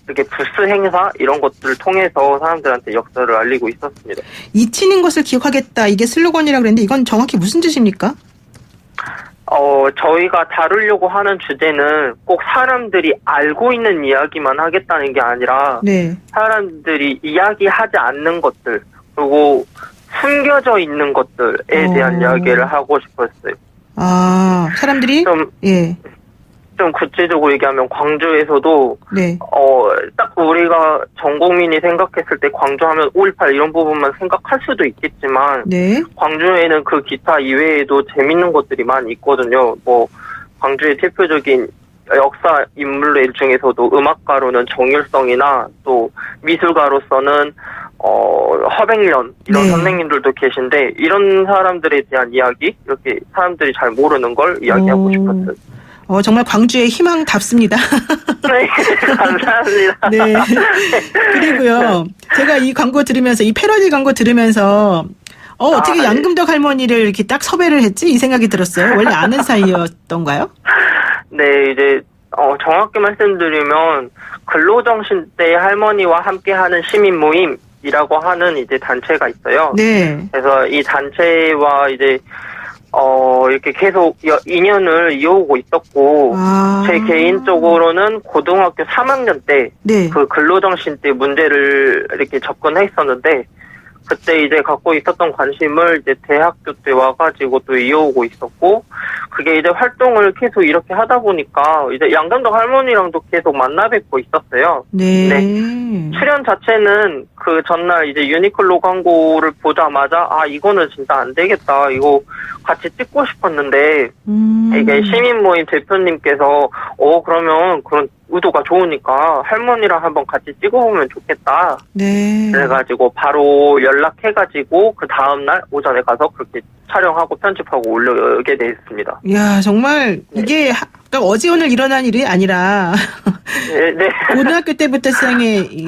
이렇게 부스 행사 이런 것들을 통해서 사람들한테 역사를 알리고 있었습니다. 잊히는 것을 기억하겠다. 이게 슬로건이라고 그랬는데 이건 정확히 무슨 뜻입니까? 저희가 다루려고 하는 주제는 꼭 사람들이 알고 있는 이야기만 하겠다는 게 아니라, 네. 사람들이 이야기하지 않는 것들, 그리고 숨겨져 있는 것들에 대한 이야기를 하고 싶었어요. 사람들이? 좀 구체적으로 얘기하면 광주에서도, 네. 딱 우리가 전 국민이 생각했을 때 광주 하면 5.18 이런 부분만 생각할 수도 있겠지만, 네. 광주에는 그 기타 이외에도 재밌는 것들이 많이 있거든요. 광주의 대표적인 역사 인물들 중에서도 음악가로는 정율성이나 또 미술가로서는 허백련 이런 네. 선생님들도 계신데, 이런 사람들에 대한 이야기, 이렇게 사람들이 잘 모르는 걸 이야기하고 싶었어요. 정말 광주의 희망답습니다. 네, 감사합니다. 네. 그리고요, 제가 이 광고 들으면서, 이 패러디 광고 들으면서, 어떻게 네. 양금덕 할머니를 이렇게 딱 섭외를 했지? 이 생각이 들었어요. 원래 아는 사이였던가요? 네, 이제, 정확히 말씀드리면, 근로정신 때 할머니와 함께하는 시민 모임이라고 하는 이제 단체가 있어요. 네. 그래서 이 단체와 이제, 이렇게 계속 인연을 이어오고 있었고, 제 개인적으로는 고등학교 3학년 때, 네. 그 근로정신 때 문제를 이렇게 접근했었는데, 그때 이제 갖고 있었던 관심을 이제 대학교 때 와가지고 또 이어오고 있었고, 그게 이제 활동을 계속 이렇게 하다 보니까 이제 양감독 할머니랑도 계속 만나 뵙고 있었어요. 네. 출연 자체는 그 전날 이제 유니클로 광고를 보자마자 이거는 진짜 안 되겠다. 이거 같이 찍고 싶었는데 이게 시민 모임 대표님께서 그러면 그런 의도가 좋으니까 할머니랑 한번 같이 찍어보면 좋겠다. 네. 그래가지고 바로 연락해가지고 그 다음날 오전에 가서 그렇게 촬영하고 편집하고 올려게 됐습니다. 이야, 정말 이게 그러니까 어제 오늘 일어난 일이 아니라 네. 고등학교 때부터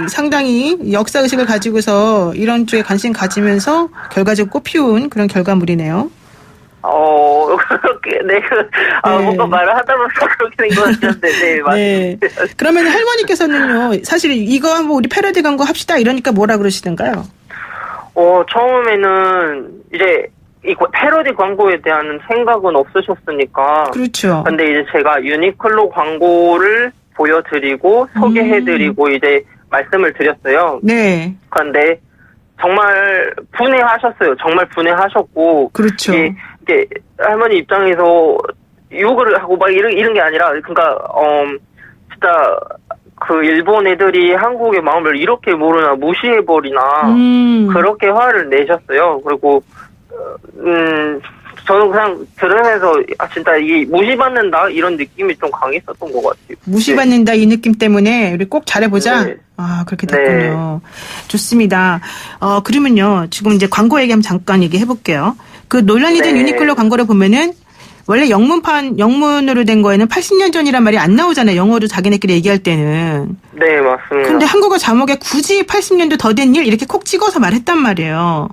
상당히 역사의식을 가지고서 이런 쪽에 관심 가지면서 결과적으로 꽃피운 그런 결과물이네요. 그렇게, 네. 뭔가 말을 하다 보면 그렇게 된 것 같은데, 네, 맞습니다. 네. 그러면 할머니께서는요, 사실 이거 한번 우리 패러디 광고 합시다 이러니까 뭐라 그러시던가요? 처음에는 이제 이 패러디 광고에 대한 생각은 없으셨으니까. 그렇죠. 근데 이제 제가 유니클로 광고를 보여드리고 소개해드리고 이제 말씀을 드렸어요. 네. 그런데 정말 분해하셨어요. 정말 분해하셨고. 그렇죠. 이게 할머니 입장에서 욕을 하고 막 이런 게 아니라, 그러니까 진짜 그 일본 애들이 한국의 마음을 이렇게 모르나 무시해버리나 그렇게 화를 내셨어요. 그리고 저는 그냥 들으면서 진짜 이게 무시받는다 이런 느낌이 좀 강했었던 것 같아요. 무시받는다 이 느낌 때문에 우리 꼭 잘해보자. 네. 그렇게 됐군요. 좋습니다. 그러면요 지금 이제 광고 얘기 한번 잠깐 얘기해볼게요. 그 논란이 된 유니클로 광고를 보면은 원래 영문으로 된 거에는 80년 전이란 말이 안 나오잖아요. 영어로 자기네끼리 얘기할 때는. 네, 맞습니다. 근데 한국어 자목에 굳이 80년도 더 된 일 이렇게 콕 찍어서 말했단 말이에요.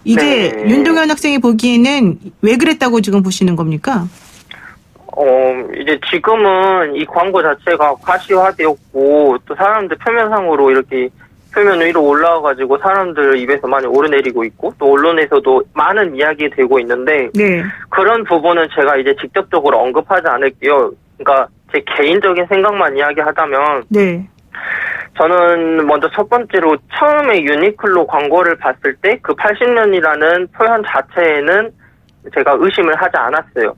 이게 윤동현 학생이 보기에는 왜 그랬다고 지금 보시는 겁니까? 이제 지금은 이 광고 자체가 과시화되었고 또 사람들 표면상으로 이렇게 표면 위로 올라와가지고 사람들 입에서 많이 오르내리고 있고 또 언론에서도 많은 이야기 되고 있는데 네. 그런 부분은 제가 이제 직접적으로 언급하지 않을게요. 그러니까 제 개인적인 생각만 이야기하자면 네. 저는 먼저 첫 번째로 처음에 유니클로 광고를 봤을 때 그 80년이라는 표현 자체에는 제가 의심을 하지 않았어요.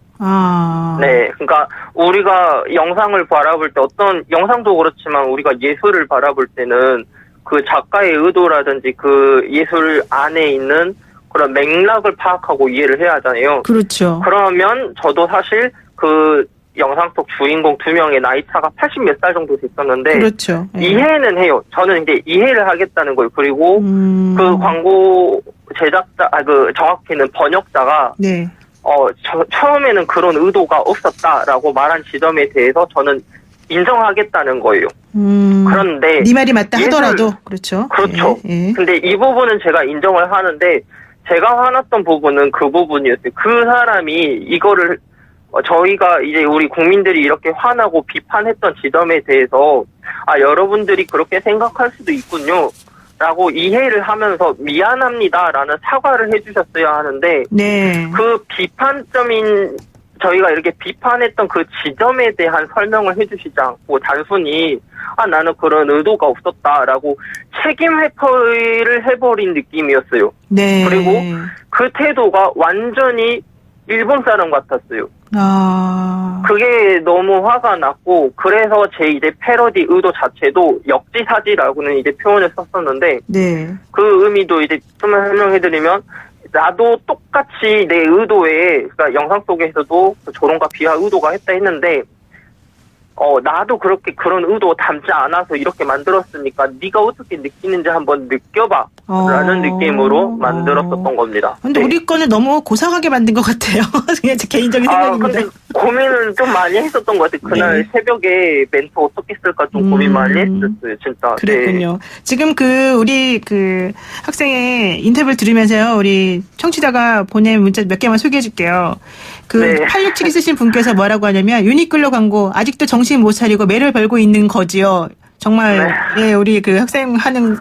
네, 그러니까 우리가 영상을 바라볼 때 어떤 영상도 그렇지만 우리가 예술을 바라볼 때는 그 작가의 의도라든지 그 예술 안에 있는 그런 맥락을 파악하고 이해를 해야 하잖아요. 그렇죠. 그러면 저도 사실 그 영상 속 주인공 2명의 나이 차가 80 몇 살 정도 됐었는데 그렇죠. 네. 이해는 해요. 저는 이제 이해를 하겠다는 거예요. 그리고 그 광고 제작자, 정확히는 번역자가 네. 처음에는 그런 의도가 없었다라고 말한 지점에 대해서 저는 인정하겠다는 거예요. 그런데 네 말이 맞다 하더라도 그렇죠. 그렇죠. 예. 근데 이 부분은 제가 인정을 하는데 제가 화났던 부분은 그 부분이었어요. 그 사람이 이거를 저희가 이제 우리 국민들이 이렇게 화나고 비판했던 지점에 대해서 여러분들이 그렇게 생각할 수도 있군요. 라고 이해를 하면서 미안합니다라는 사과를 해주셨어야 하는데 네. 그 비판점인 저희가 이렇게 비판했던 그 지점에 대한 설명을 해주시지 않고 단순히 나는 그런 의도가 없었다라고 책임 회피를 해버린 느낌이었어요. 네. 그리고 그 태도가 완전히 일본 사람 같았어요. 그게 너무 화가 났고 그래서 제 이제 패러디 의도 자체도 역지사지라고는 이제 표현을 썼었는데 네. 그 의미도 이제 좀 설명해드리면 나도 똑같이 내 의도에 그러니까 영상 속에서도 조롱과 비하 의도가 했다 했는데 나도 그렇게 그런 의도 담지 않아서 이렇게 만들었으니까 네가 어떻게 느끼는지 한번 느껴봐 라는 느낌으로 만들었었던 겁니다. 근데 네. 우리 거는 너무 고상하게 만든 것 같아요. 그냥 제 개인적인 생각입니다. 근데 고민을 좀 많이 했었던 것 같아요. 그날 네. 새벽에 멘트 어떻게 쓸까 좀 고민 많이 했었어요. 진짜. 그랬군요. 네. 지금 우리 학생의 인터뷰를 들으면서요. 우리 청취자가 보낸 문자 몇 개만 소개해 줄게요. 네. 8672 쓰신 분께서 뭐라고 하냐면 유니클로 광고 아직도 정신 못 차리고 매를 벌고 있는 거지요. 정말 예, 우리 그 학생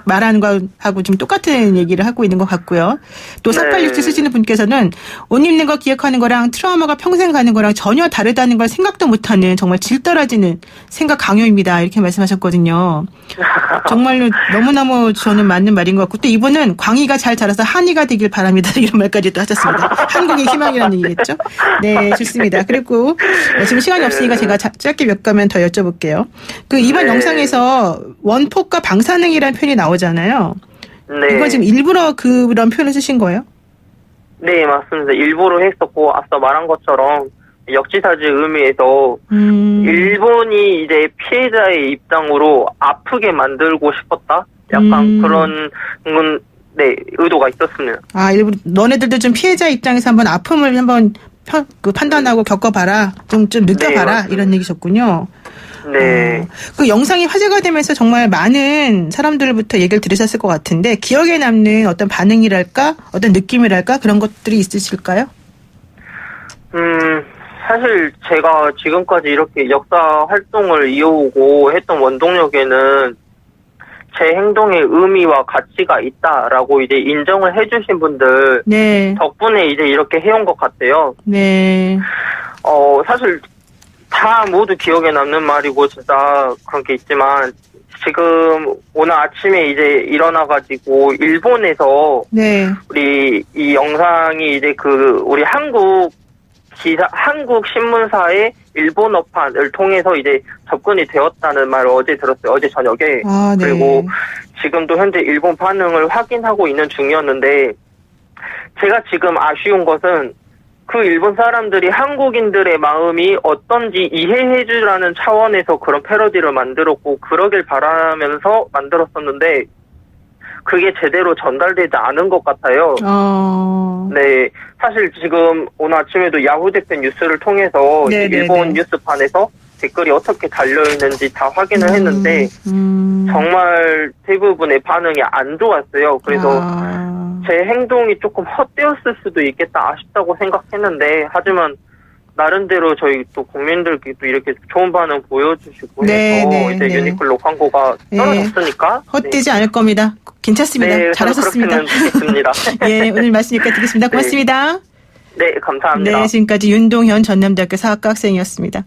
말하는 거하고 좀 똑같은 얘기를 하고 있는 것 같고요. 또 4867 쓰시는 분께서는 옷 입는 거 기억하는 거랑 트라우마가 평생 가는 거랑 전혀 다르다는 걸 생각도 못하는 정말 질 떨어지는 생각 강요입니다. 이렇게 말씀하셨거든요. 정말로 너무너무 저는 맞는 말인 것 같고 또 이분은 광희가 잘 자라서 한이가 되길 바랍니다. 이런 말까지 또 하셨습니다. 한국의 희망이라는 얘기겠죠. 네, 좋습니다. 그리고 지금 시간이 없으니까 제가 짧게 몇 가면 더 여쭤볼게요. 그 이번 영상에서 원폭과 방사능이라는 표현이 나오잖아요. 네. 이건 지금 일부러 그런 표현을 쓰신 거예요? 네, 맞습니다. 일부러 했었고, 앞서 말한 것처럼 역지사지 의미에서 일본이 이제 피해자의 입장으로 아프게 만들고 싶었다? 약간 그런 네, 의도가 있었습니다. 아, 일부러 너네들도 좀 피해자 입장에서 한번 아픔을 한번 판단하고 겪어봐라. 좀 느껴봐라. 네, 이런 얘기셨군요. 네. 그 영상이 화제가 되면서 정말 많은 사람들부터 얘기를 들으셨을 것 같은데 기억에 남는 어떤 반응이랄까? 어떤 느낌이랄까? 그런 것들이 있으실까요? 사실 제가 지금까지 이렇게 역사 활동을 이어오고 했던 원동력에는 제 행동의 의미와 가치가 있다라고 이제 인정을 해주신 분들 네. 덕분에 이제 이렇게 해온 것 같아요. 네. 사실 다 모두 기억에 남는 말이고 진짜 그런 게 있지만 지금 오늘 아침에 이제 일어나가지고 일본에서 네. 우리 이 영상이 이제 우리 한국 신문사의 일본어판을 통해서 이제 접근이 되었다는 말을 어제 들었어요. 어제 저녁에. 아, 네. 그리고 지금도 현재 일본 반응을 확인하고 있는 중이었는데 제가 지금 아쉬운 것은 그 일본 사람들이 한국인들의 마음이 어떤지 이해해주라는 차원에서 그런 패러디를 만들었고 그러길 바라면서 만들었었는데 그게 제대로 전달되지 않은 것 같아요. 네, 사실 지금 오늘 아침에도 야후 재팬 뉴스를 통해서 일본 뉴스판에서 댓글이 어떻게 달려있는지 다 확인을 했는데 정말 대부분의 반응이 안 좋았어요. 그래서 제 행동이 조금 헛되었을 수도 있겠다 아쉽다고 생각했는데 하지만 나름대로 저희 또 국민들께도 이렇게 좋은 반응 보여주시고 해서 이제 유니클로 광고가 떨어졌으니까 헛되지 않을 겁니다. 괜찮습니다. 네, 잘하셨습니다. 좋겠습니다. 예, 오늘 말씀 여기까지 듣겠습니다. 고맙습니다. 네, 감사합니다. 네, 지금까지 윤동현 전남대학교 사학과 학생이었습니다.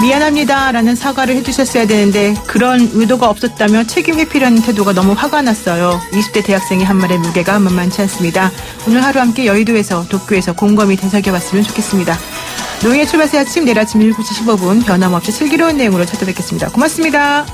미안합니다 라는 사과를 해주셨어야 되는데 그런 의도가 없었다면 책임 회피라는 태도가 너무 화가 났어요. 20대 대학생의 한 말의 무게가 만만치 않습니다. 오늘 하루 함께 여의도에서 도쿄에서 곰곰이 되새겨봤으면 좋겠습니다. 노영의 출발새 아침 내일 아침 7시 15분 변함없이 슬기로운 내용으로 찾아뵙겠습니다. 고맙습니다.